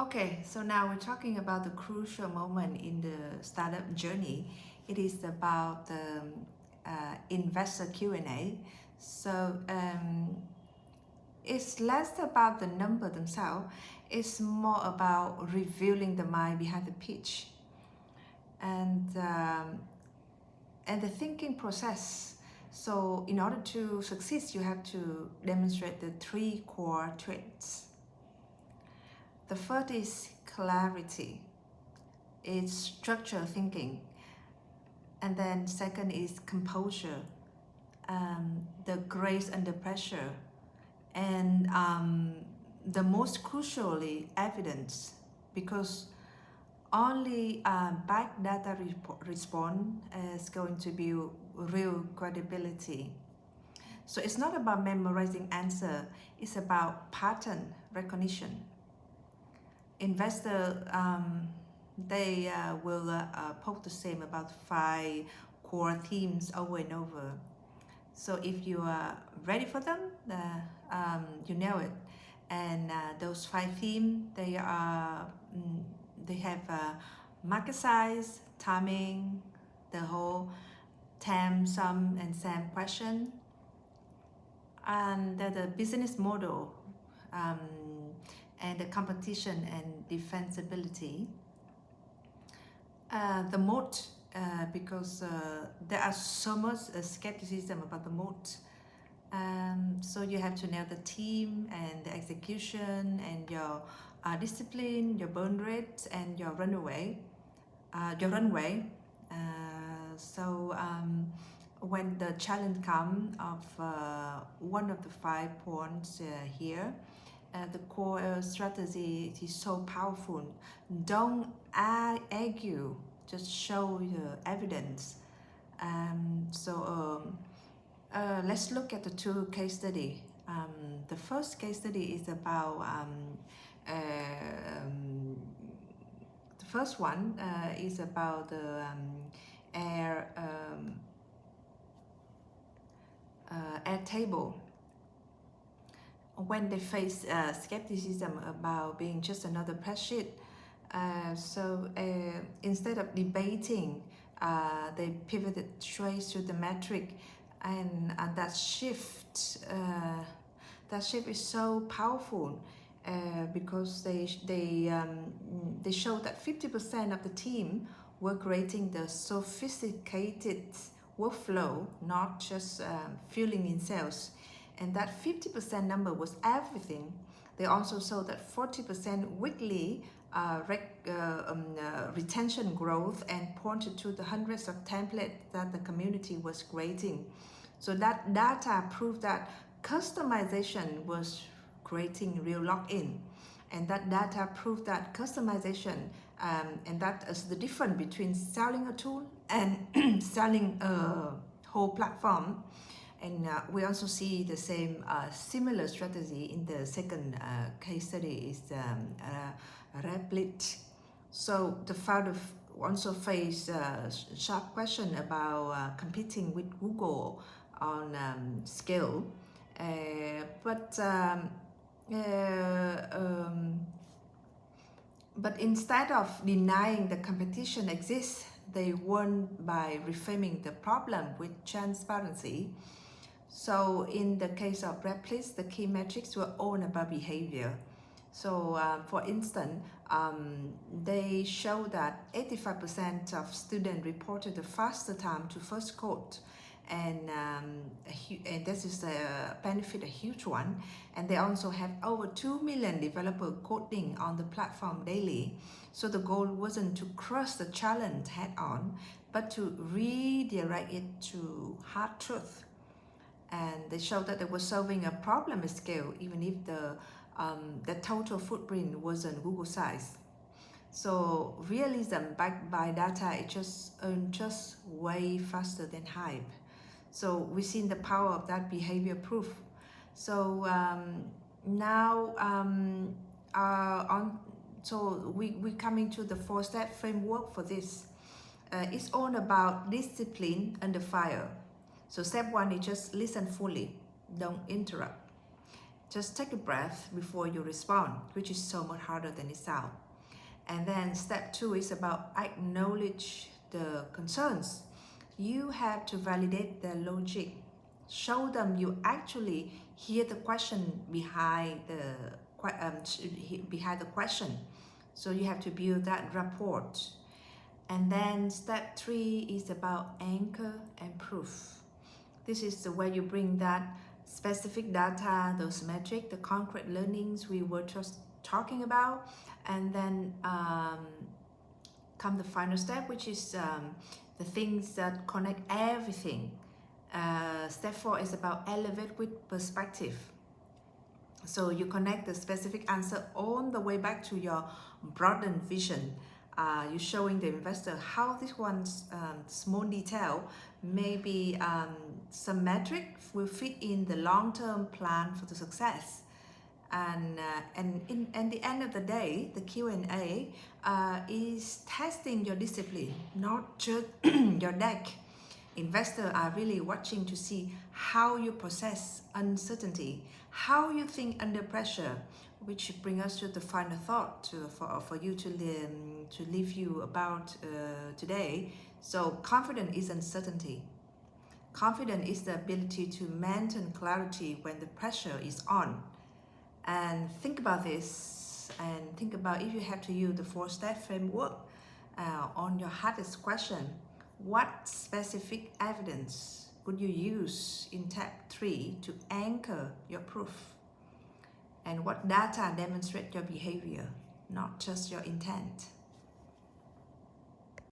Okay, so now we're talking about the crucial moment in the startup journey. It is about the investor Q&A. So it's less about the number themselves. It's more about revealing the mind behind the pitch and um, and the thinking process. So in order to succeed, you have to demonstrate the three core traits. The first is clarity. It's structure thinking, and then second is composure, the grace under pressure, and the most crucially evidence, because only back data response is going to be real credibility. So it's not about memorizing answer, it's about pattern recognition. Investor they will post the same about 5 core themes over and over. So if you are ready for them, you know it. And those 5 themes, they have market size, timing, the whole TAM, sum, and SAM question, and the business model, um, and the competition and defensibility. The moat, because there are so much skepticism about the moat. So you have to nail the team and the execution and your discipline, your burn rate, and your runway. When the challenge comes of one of the 5 points here, the core strategy is so powerful. Don't argue, just show the evidence. Let's look at the 2 case study. The first case study is about the first one is about the air Airtable. When they face skepticism about being just another press sheet, instead of debating, they pivoted straight to the metric, and that shift is so powerful because they show that 50% of the team were creating the sophisticated workflow, not just filling in cells. And that 50% number was everything. They also saw that 40% weekly retention growth, and pointed to the hundreds of templates that the community was creating. So that data proved that customization was creating real lock-in. And that data proved that customization, and that is the difference between selling a tool and selling a whole platform. And we also see the same similar strategy in the second case study is Replit. So the founder also faced a sharp question about competing with Google on scale. But instead of denying the competition exists, they won by reframing the problem with transparency. So in the case of Replit, the key metrics were all about behavior. So for instance, they show that 85% of students reported a faster time to first code, and this is a benefit, a huge one. And they also have over 2 million developers coding on the platform daily. So the goal wasn't to crush the challenge head on, but to redirect it to hard truth. And they showed that they were solving a problem at scale, even if the total footprint wasn't Google size. So realism backed by data, it just way faster than hype. So we've seen the power of that behavior proof. So we coming to the 4-step framework for this. It's all about discipline under fire. So step 1 is just listen fully, don't interrupt. Just take a breath before you respond, which is so much harder than it sounds. And then step 2 is about acknowledge the concerns. You have to validate their logic. Show them you actually hear the question behind the question. So you have to build that rapport. And then step 3 is about anchor and proof. This is the way you bring that specific data, those metrics, the concrete learnings we were just talking about, and then come the final step, which is the things that connect everything. Step 4 is about elevate with perspective. So you connect the specific answer all the way back to your broadened vision. You're showing the investor how this one's small detail, maybe some metric will fit in the long-term plan for the success. And at the end of the day, the Q&A is testing your discipline, not just your deck. Investors are really watching to see how you process uncertainty, how you think under pressure, which brings us to the final thought for you to leave you about today. So confidence is uncertainty. Confidence is the ability to maintain clarity when the pressure is on. And think about this, and think about if you have to use the 4-step framework on your hardest question. What specific evidence would you use in step 3 to anchor your proof? And what data demonstrate your behavior, not just your intent?